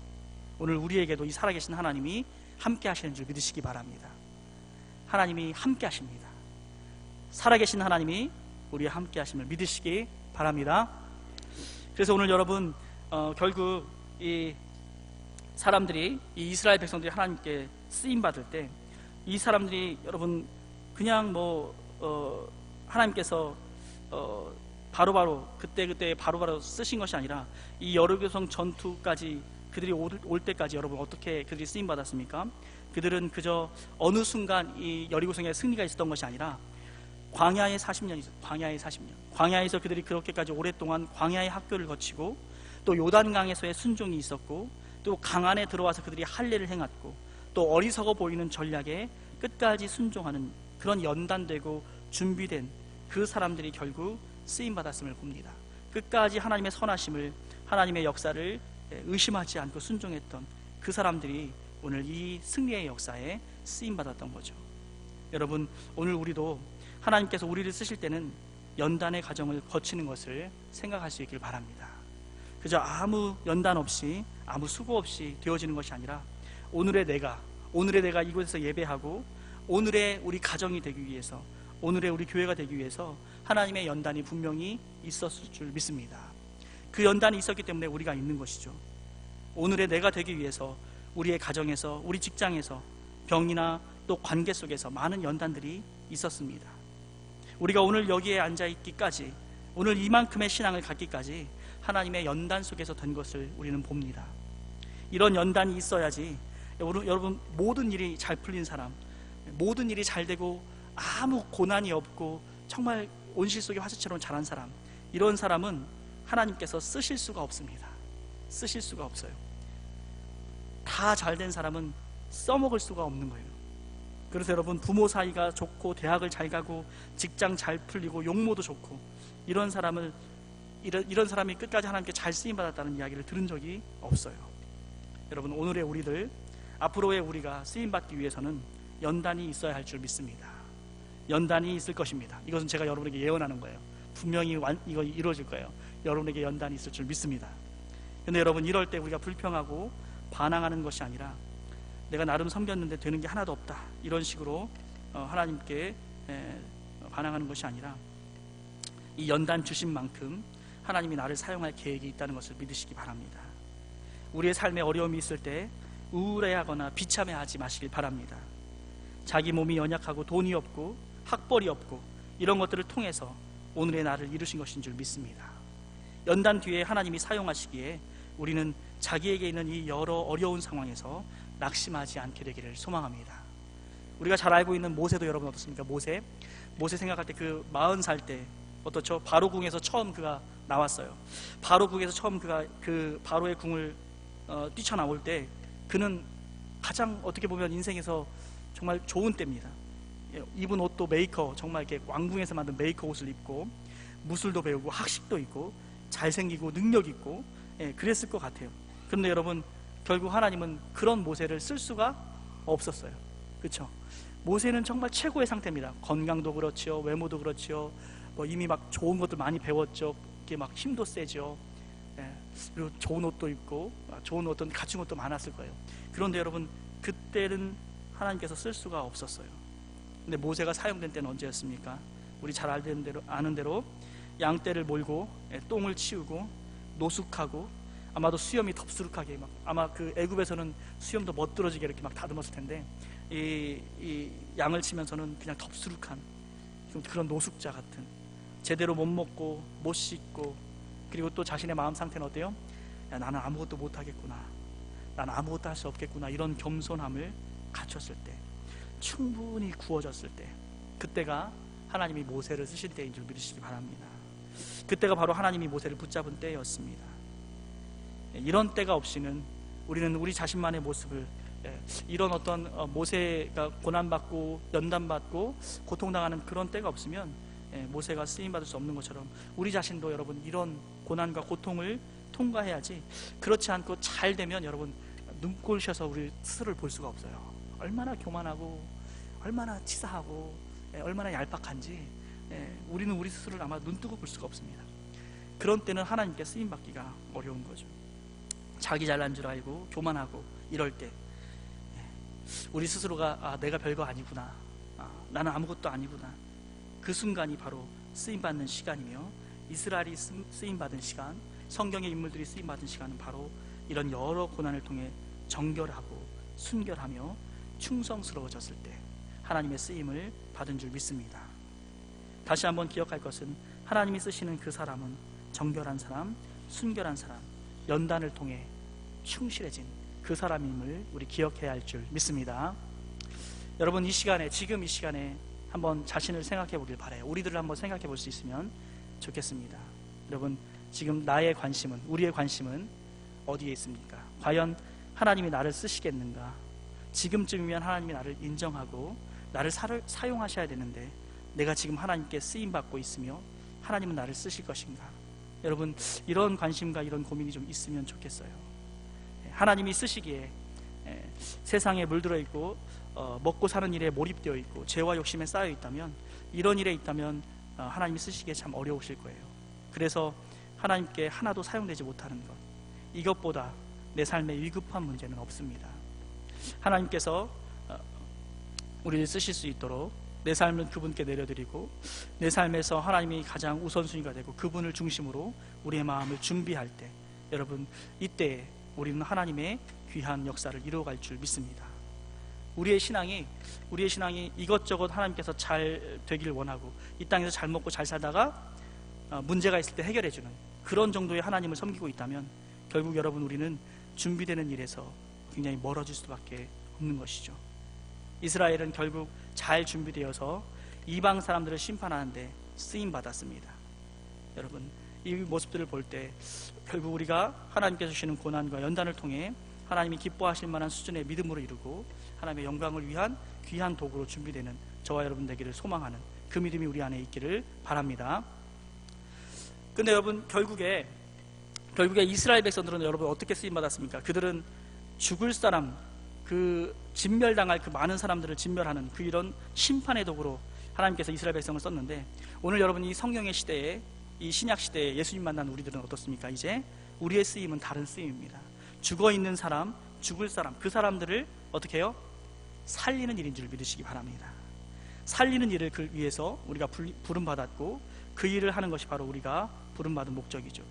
S2: 오늘 우리에게도 이 살아계신 하나님이 함께 하시는 줄 믿으시기 바랍니다. 하나님이 함께 하십니다. 살아계신 하나님이 우리와 함께 하심을 믿으시기 바랍니다. 그래서 오늘 여러분, 결국 이 사람들이, 이 이스라엘 백성들이 하나님께 쓰임 받을 때, 이 사람들이 여러분 그냥 하나님께서 바로바로 그때 바로바로 쓰신 것이 아니라, 이 여리고성 전투까지 그들이 올 때까지 여러분 어떻게 그들이 쓰임 받았습니까? 그들은 그저 어느 순간 이 여리고성에 승리가 있었던 것이 아니라 광야의 40년이 있었어요. 광야의 40년. 광야에서 그들이 그렇게까지 오랫동안 광야의 학교를 거치고, 또 요단강에서의 순종이 있었고, 또 강 안에 들어와서 그들이 할례를 행했고, 또 어리석어 보이는 전략에 끝까지 순종하는 그런 연단되고 준비된 그 사람들이 결국 쓰임받았음을 봅니다. 끝까지 하나님의 선하심을, 하나님의 역사를 의심하지 않고 순종했던 그 사람들이 오늘 이 승리의 역사에 쓰임받았던 거죠. 여러분, 오늘 우리도 하나님께서 우리를 쓰실 때는 연단의 과정을 거치는 것을 생각할 수 있길 바랍니다. 그저 아무 연단 없이, 아무 수고 없이 되어지는 것이 아니라, 오늘의 내가 이곳에서 예배하고, 오늘의 우리 가정이 되기 위해서, 오늘의 우리 교회가 되기 위해서 하나님의 연단이 분명히 있었을 줄 믿습니다. 그 연단이 있었기 때문에 우리가 있는 것이죠. 오늘의 내가 되기 위해서 우리의 가정에서, 우리 직장에서, 병이나 또 관계 속에서 많은 연단들이 있었습니다. 우리가 오늘 여기에 앉아있기까지, 오늘 이만큼의 신앙을 갖기까지 하나님의 연단 속에서 된 것을 우리는 봅니다. 이런 연단이 있어야지 여러분, 모든 일이 잘 풀린 사람, 모든 일이 잘 되고 아무 고난이 없고 정말 온실 속의 화수처럼 자란 사람, 이런 사람은 하나님께서 쓰실 수가 없습니다. 쓰실 수가 없어요. 다 잘된 사람은 써먹을 수가 없는 거예요. 그래서 여러분, 부모 사이가 좋고 대학을 잘 가고 직장 잘 풀리고 용모도 좋고, 이런 사람이 끝까지 하나님께 잘 쓰임받았다는 이야기를 들은 적이 없어요. 여러분, 오늘의 우리들, 앞으로의 우리가 쓰임받기 위해서는 연단이 있어야 할 줄 믿습니다. 연단이 있을 것입니다. 이것은 제가 여러분에게 예언하는 거예요. 분명히 이거 이루어질 거예요. 여러분에게 연단이 있을 줄 믿습니다. 그런데 여러분, 이럴 때 우리가 불평하고 반항하는 것이 아니라, 내가 나름 섬겼는데 되는 게 하나도 없다, 이런 식으로 하나님께 반항하는 것이 아니라, 이 연단 주신 만큼 하나님이 나를 사용할 계획이 있다는 것을 믿으시기 바랍니다. 우리의 삶에 어려움이 있을 때 우울해하거나 비참해하지 마시길 바랍니다. 자기 몸이 연약하고 돈이 없고 학벌이 없고 이런 것들을 통해서 오늘의 나를 이루신 것인 줄 믿습니다. 연단 뒤에 하나님이 사용하시기에 우리는 자기에게 있는 이 여러 어려운 상황에서 낙심하지 않게 되기를 소망합니다. 우리가 잘 알고 있는 모세도 여러분 어떻습니까? 모세 생각할 때 그 40살 때 어떻죠? 바로궁에서 처음 그가 나왔어요. 바로궁에서 처음 그가 그 바로의 궁을 뛰쳐나올 때, 그는 가장 어떻게 보면 인생에서 정말 좋은 때입니다. 입은 옷도 메이커, 정말 이렇게 왕궁에서 만든 메이커 옷을 입고, 무술도 배우고 학식도 있고 잘생기고 능력 있고, 그랬을 것 같아요. 그런데 여러분, 결국 하나님은 그런 모세를 쓸 수가 없었어요. 그렇죠? 모세는 정말 최고의 상태입니다. 건강도 그렇지요, 외모도 그렇지요, 뭐 이미 막 좋은 것들 많이 배웠죠. 이게 막 힘도 세죠. 예, 그리고 좋은 옷도 입고 좋은 어떤 갖춘 것도 많았을 거예요. 그런데 여러분, 그때는 하나님께서 쓸 수가 없었어요. 근데 모세가 사용된 때는 언제였습니까? 우리 잘 아는 대로 양떼를 몰고 똥을 치우고 노숙하고, 아마도 수염이 덥수룩하게 막, 아마 그 애굽에서는 수염도 멋들어지게 이렇게 막 다듬었을 텐데, 이 양을 치면서는 그냥 덥수룩한 그런 노숙자 같은, 제대로 못 먹고 못 씻고, 그리고 또 자신의 마음 상태는 어때요? 야, 나는 아무것도 못하겠구나, 나는 아무것도 할 수 없겠구나, 이런 겸손함을 갖췄을 때, 충분히 구워졌을 때, 그때가 하나님이 모세를 쓰실 때인 줄 믿으시기 바랍니다. 그때가 바로 하나님이 모세를 붙잡은 때였습니다. 이런 때가 없이는 우리는 우리 자신만의 모습을, 이런 어떤 모세가 고난받고 연단받고 고통당하는 그런 때가 없으면 모세가 쓰임받을 수 없는 것처럼, 우리 자신도 여러분 이런 고난과 고통을 통과해야지, 그렇지 않고 잘 되면 여러분 눈꼴 셔서 우리 스스로를 볼 수가 없어요. 얼마나 교만하고 얼마나 치사하고 얼마나 얄팍한지 우리는 우리 스스로를 아마 눈뜨고 볼 수가 없습니다. 그런 때는 하나님께 쓰임받기가 어려운 거죠. 자기 잘난 줄 알고 교만하고 이럴 때 우리 스스로가 내가 별거 아니구나, 나는 아무것도 아니구나, 그 순간이 바로 쓰임받는 시간이며, 이스라엘이 쓰임받은 시간, 성경의 인물들이 쓰임받은 시간은 바로 이런 여러 고난을 통해 정결하고 순결하며 충성스러워졌을 때 하나님의 쓰임을 받은 줄 믿습니다. 다시 한번 기억할 것은, 하나님이 쓰시는 그 사람은 정결한 사람, 순결한 사람, 연단을 통해 충실해진 그 사람임을 우리 기억해야 할 줄 믿습니다. 여러분, 이 시간에, 지금 이 시간에 한번 자신을 생각해 보길 바라요. 우리들을 한번 생각해 볼 수 있으면 좋겠습니다. 여러분, 지금 나의 관심은, 우리의 관심은 어디에 있습니까? 과연 하나님이 나를 쓰시겠는가? 지금쯤이면 하나님이 나를 인정하고 나를 사용하셔야 되는데, 내가 지금 하나님께 쓰임받고 있으며 하나님은 나를 쓰실 것인가? 여러분, 이런 관심과 이런 고민이 좀 있으면 좋겠어요. 하나님이 쓰시기에 세상에 물들어 있고 먹고 사는 일에 몰입되어 있고 죄와 욕심에 쌓여 있다면, 이런 일에 있다면 하나님이 쓰시기에 참 어려우실 거예요. 그래서 하나님께 하나도 사용되지 못하는 것, 이것보다 내 삶에 위급한 문제는 없습니다. 하나님께서 우리를 쓰실 수 있도록 내 삶을 그분께 내려드리고, 내 삶에서 하나님이 가장 우선순위가 되고 그분을 중심으로 우리의 마음을 준비할 때, 여러분, 이때에 우리는 하나님의 귀한 역사를 이루어갈 줄 믿습니다. 우리의 신앙이 이것저것 하나님께서 잘 되기를 원하고, 이 땅에서 잘 먹고 잘 살다가 문제가 있을 때 해결해주는 그런 정도의 하나님을 섬기고 있다면, 결국 여러분, 우리는 준비되는 일에서 굉장히 멀어질 수밖에 없는 것이죠. 이스라엘은 결국 잘 준비되어서 이방 사람들을 심판하는데 쓰임받았습니다. 여러분, 이 모습들을 볼 때 결국 우리가 하나님께서 주시는 고난과 연단을 통해 하나님이 기뻐하실 만한 수준의 믿음으로 이루고 하나님의 영광을 위한 귀한 도구로 준비되는 저와 여러분 되기를 소망하는 그 믿음이 우리 안에 있기를 바랍니다. 근데 여러분, 결국에 이스라엘 백성들은 여러분 어떻게 쓰임받았습니까? 그들은 죽을 사람, 그 진멸당할 그 많은 사람들을 진멸하는 그 이런 심판의 도구로 하나님께서 이스라엘 백성을 썼는데, 오늘 여러분 이 성령의 시대에, 이 신약 시대에 예수님 만난 우리들은 어떻습니까? 이제 우리의 쓰임은 다른 쓰임입니다. 죽어있는 사람, 죽을 사람, 그 사람들을 어떻게 해요? 살리는 일인 줄 믿으시기 바랍니다. 살리는 일을 위해서 우리가 부름받았고, 그 일을 하는 것이 바로 우리가 부름받은 목적이죠.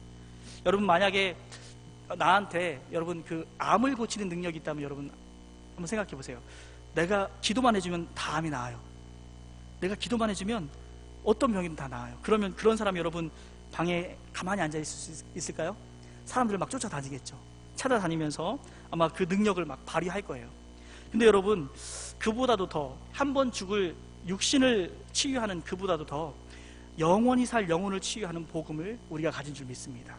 S2: 여러분, 만약에 나한테 여러분 그 암을 고치는 능력이 있다면, 여러분 한번 생각해 보세요. 내가 기도만 해주면 다 암이 나아요. 내가 기도만 해주면 어떤 병이든 다 나아요. 그러면 그런 사람이 여러분 방에 가만히 앉아 있을까요? 사람들을 막 쫓아다니겠죠. 찾아다니면서 아마 그 능력을 막 발휘할 거예요. 근데 여러분, 그보다도 더, 한 번 죽을 육신을 치유하는 그보다도 더 영원히 살 영혼을 치유하는 복음을 우리가 가진 줄 믿습니다.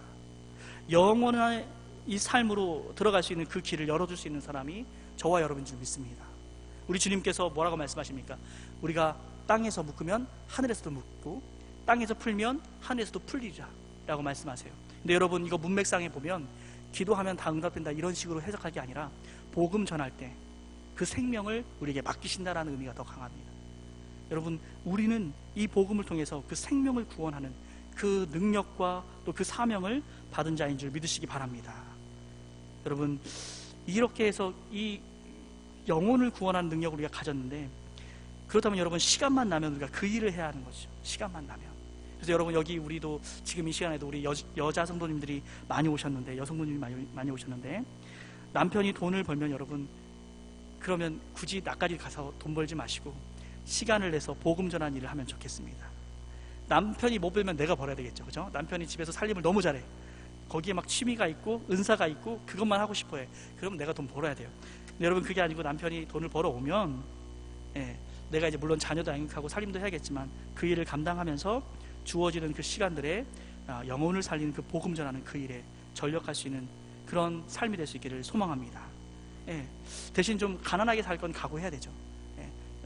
S2: 영원한 이 삶으로 들어갈 수 있는 그 길을 열어줄 수 있는 사람이 저와 여러분인 줄 믿습니다. 우리 주님께서 뭐라고 말씀하십니까? 우리가 땅에서 묶으면 하늘에서도 묶고, 땅에서 풀면 하늘에서도 풀리자 라고 말씀하세요. 근데 여러분, 이거 문맥상에 보면 기도하면 다 응답된다 이런 식으로 해석할 게 아니라, 복음 전할 때 그 생명을 우리에게 맡기신다라는 의미가 더 강합니다. 여러분, 우리는 이 복음을 통해서 그 생명을 구원하는 그 능력과 또 그 사명을 받은 자인 줄 믿으시기 바랍니다. 여러분, 이렇게 해서 이 영혼을 구원하는 능력을 우리가 가졌는데, 그렇다면 여러분, 시간만 나면 우리가 그 일을 해야 하는 거죠. 시간만 나면. 그래서 여러분, 여기 우리도 지금 이 시간에도 우리 여자 성도님들이 많이 오셨는데, 여성분들이 많이 오셨는데, 남편이 돈을 벌면 여러분, 그러면 굳이 나까지 가서 돈 벌지 마시고 시간을 내서 복음 전하는 일을 하면 좋겠습니다. 남편이 못 벌면 내가 벌어야 되겠죠, 그죠? 남편이 집에서 살림을 너무 잘해. 거기에 막 취미가 있고 은사가 있고 그것만 하고 싶어해. 그럼 내가 돈 벌어야 돼요. 근데 여러분, 그게 아니고 남편이 돈을 벌어오면, 내가 이제 물론 자녀도 양육하고 살림도 해야겠지만 그 일을 감당하면서 주어지는 그 시간들에 영혼을 살리는 그 복음 전하는 그 일에 전력할 수 있는 그런 삶이 될 수 있기를 소망합니다. 대신 좀 가난하게 살 건 각오해야 되죠.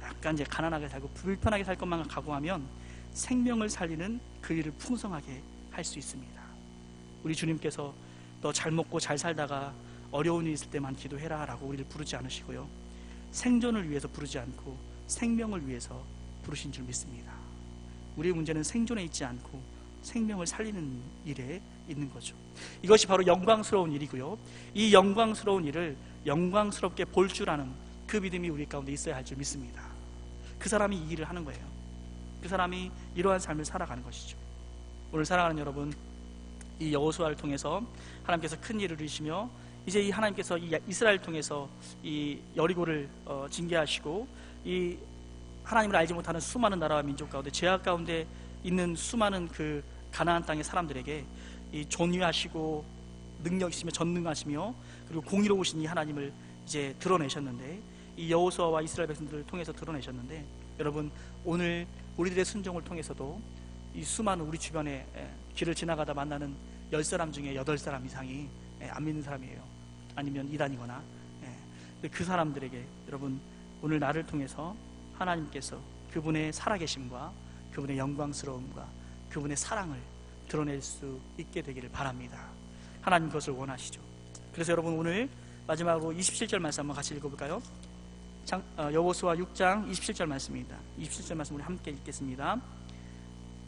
S2: 약간 이제 가난하게 살고 불편하게 살 것만 각오하면 생명을 살리는 그 일을 풍성하게 할 수 있습니다. 우리 주님께서 너 잘 먹고 잘 살다가 어려운 일 있을 때만 기도해라 라고 우리를 부르지 않으시고요, 생존을 위해서 부르지 않고 생명을 위해서 부르신 줄 믿습니다. 우리의 문제는 생존에 있지 않고 생명을 살리는 일에 있는 거죠. 이것이 바로 영광스러운 일이고요, 이 영광스러운 일을 영광스럽게 볼 줄 아는 그 믿음이 우리 가운데 있어야 할 줄 믿습니다. 그 사람이 이 일을 하는 거예요. 그 사람이 이러한 삶을 살아가는 것이죠. 오늘 사랑하는 여러분, 이 여호수아를 통해서 하나님께서 큰 일을 이루시며, 이제 이 하나님께서 이 이스라엘을 통해서 이 여리고를 징계하시고, 이 하나님을 알지 못하는 수많은 나라와 민족 가운데, 죄악 가운데 있는 수많은 그 가나안 땅의 사람들에게 이 존귀하시고 능력 있으며 전능하시며 그리고 공의로우신 이 하나님을 이제 드러내셨는데, 이 여호수아와 이스라엘 백성들을 통해서 드러내셨는데, 여러분, 오늘 우리들의 순종을 통해서도 이 수많은 우리 주변에 길을 지나가다 만나는 10사람 중에 8사람 이상이 안 믿는 사람이에요. 아니면 이단이거나. 그 사람들에게 여러분, 오늘 나를 통해서 하나님께서 그분의 살아계심과 그분의 영광스러움과 그분의 사랑을 드러낼 수 있게 되기를 바랍니다. 하나님 그것을 원하시죠. 그래서 여러분, 오늘 마지막으로 27절 말씀 한번 같이 읽어볼까요? 여호수아 6장 27절 말씀입니다. 27절 말씀 우리 함께 읽겠습니다.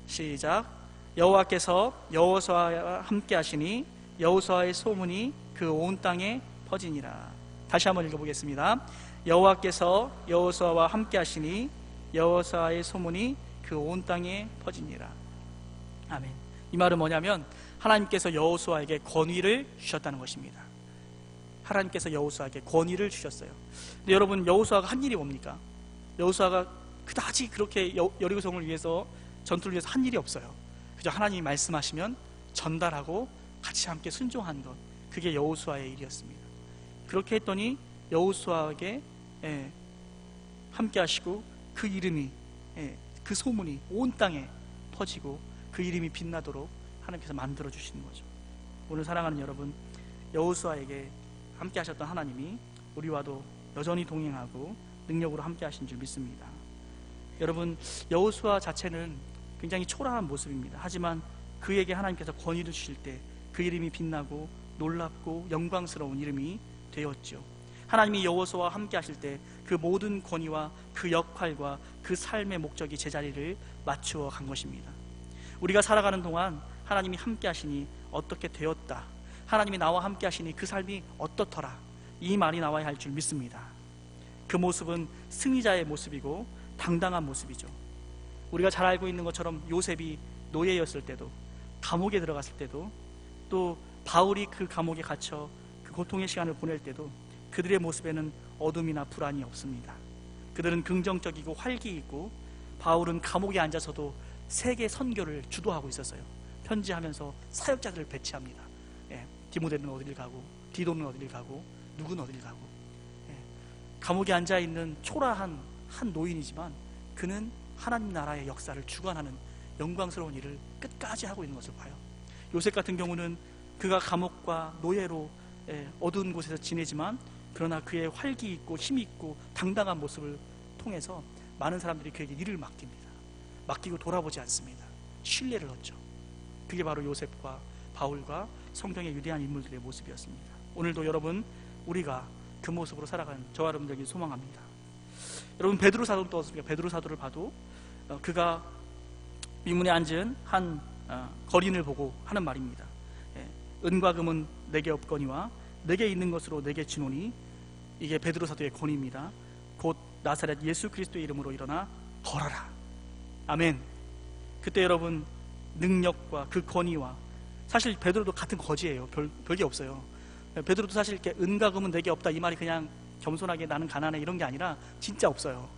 S2: 시작. 여호와께서 여호수아와 함께 하시니 여호수아의 소문이 그 온 땅에 퍼지니라. 다시 한번 읽어보겠습니다. 여호와께서 여호수아와 함께 하시니 여호수아의 소문이 그 온 땅에 퍼지니라. 아멘. 이 말은 뭐냐면 하나님께서 여호수아에게 권위를 주셨다는 것입니다. 하나님께서 여호수아에게 권위를 주셨어요. 근데 여러분, 여호수아가 한 일이 뭡니까? 여호수아가 그다지 그렇게 여리고성을 위해서, 전투를 위해서 한 일이 없어요. 그저 하나님이 말씀하시면 전달하고 같이 함께 순종한 것, 그게 여호수아의 일이었습니다. 그렇게 했더니 여호수아에게 함께 하시고 그 이름이, 그 소문이 온 땅에 퍼지고 그 이름이 빛나도록 하나님께서 만들어 주시는 거죠. 오늘 사랑하는 여러분, 여호수아에게 함께 하셨던 하나님이 우리와도 여전히 동행하고 능력으로 함께 하신 줄 믿습니다. 여러분, 여호수아 자체는 굉장히 초라한 모습입니다. 하지만 그에게 하나님께서 권위를 주실 때 그 이름이 빛나고 놀랍고 영광스러운 이름이 되었죠. 하나님이 여호수아와 함께 하실 때 그 모든 권위와 그 역할과 그 삶의 목적이 제자리를 맞추어 간 것입니다. 우리가 살아가는 동안 하나님이 함께 하시니 어떻게 되었다, 하나님이 나와 함께 하시니 그 삶이 어떻더라, 이 말이 나와야 할 줄 믿습니다. 그 모습은 승리자의 모습이고 당당한 모습이죠. 우리가 잘 알고 있는 것처럼 요셉이 노예였을 때도, 감옥에 들어갔을 때도, 또 바울이 그 감옥에 갇혀 그 고통의 시간을 보낼 때도 그들의 모습에는 어둠이나 불안이 없습니다. 그들은 긍정적이고 활기 있고, 바울은 감옥에 앉아서도 세계 선교를 주도하고 있었어요. 편지하면서 사역자들을 배치합니다. 디모데는 어디를 가고, 디도는 어디를 가고, 누구는 어디를 가고. 감옥에 앉아있는 초라한 한 노인이지만 그는 하나님 나라의 역사를 주관하는 영광스러운 일을 끝까지 하고 있는 것을 봐요. 요셉 같은 경우는 그가 감옥과 노예로 어두운 곳에서 지내지만, 그러나 그의 활기 있고 힘 있고 당당한 모습을 통해서 많은 사람들이 그에게 일을 맡깁니다. 맡기고 돌아보지 않습니다. 신뢰를 얻죠. 그게 바로 요셉과 바울과 성경의 위대한 인물들의 모습이었습니다. 오늘도 여러분, 우리가 그 모습으로 살아가는 저와 여러분들에게 소망합니다. 여러분 베드로 사도는 또 어떻습니까? 베드로 사도를 봐도 그가 위문에 앉은 한 거린을 보고 하는 말입니다. 은과 금은 내게 없거니와 내게 있는 것으로 내게 주노니, 이게 베드로 사도의 권위입니다. 곧 나사렛 예수 그리스도의 이름으로 일어나 걸어라. 아멘. 그때 여러분 능력과 그 권위와, 사실 베드로도 같은 거지예요. 별게 없어요. 베드로도 사실 이렇게 은과 금은 내게 없다 이 말이 그냥 겸손하게 나는 가난해 이런 게 아니라 진짜 없어요.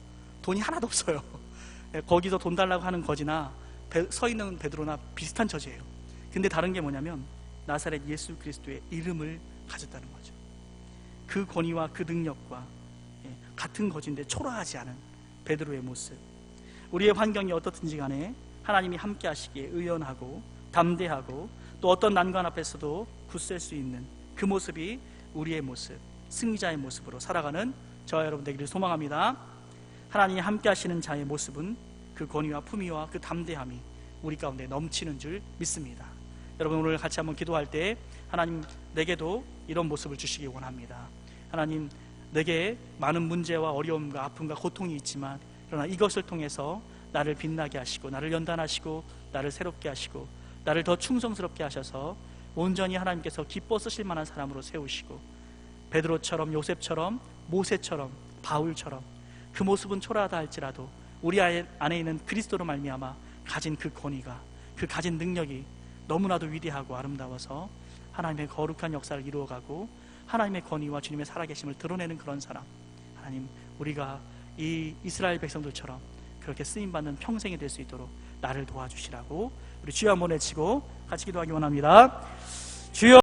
S2: 돈이 하나도 없어요. 거기서 돈 달라고 하는 거지나 서 있는 베드로나 비슷한 처지예요. 근데 다른 게 뭐냐면 나사렛 예수 그리스도의 이름을 가졌다는 거죠. 그 권위와 그 능력과 같은 거지인데 초라하지 않은 베드로의 모습. 우리의 환경이 어떻든지 간에 하나님이 함께 하시기에 의연하고 담대하고 또 어떤 난관 앞에서도 굳셀 수 있는 그 모습이 우리의 모습, 승리자의 모습으로 살아가는 저와 여러분 되기를 소망합니다. 하나님이 함께 하시는 자의 모습은 그 권위와 품위와 그 담대함이 우리 가운데 넘치는 줄 믿습니다. 여러분 오늘 같이 한번 기도할 때 하나님 내게도 이런 모습을 주시기 원합니다. 하나님 내게 많은 문제와 어려움과 아픔과 고통이 있지만 그러나 이것을 통해서 나를 빛나게 하시고 나를 연단하시고 나를 새롭게 하시고 나를 더 충성스럽게 하셔서 온전히 하나님께서 기뻐 쓰실 만한 사람으로 세우시고 베드로처럼 요셉처럼 모세처럼 바울처럼 그 모습은 초라하다 할지라도 우리 안에 있는 그리스도로 말미암아 가진 그 권위가, 그 가진 능력이 너무나도 위대하고 아름다워서 하나님의 거룩한 역사를 이루어가고 하나님의 권위와 주님의 살아계심을 드러내는 그런 사람, 하나님 우리가 이 이스라엘 백성들처럼 그렇게 쓰임받는 평생이 될 수 있도록 나를 도와주시라고 우리 주여 한번 외치고 같이 기도하기 원합니다. 주여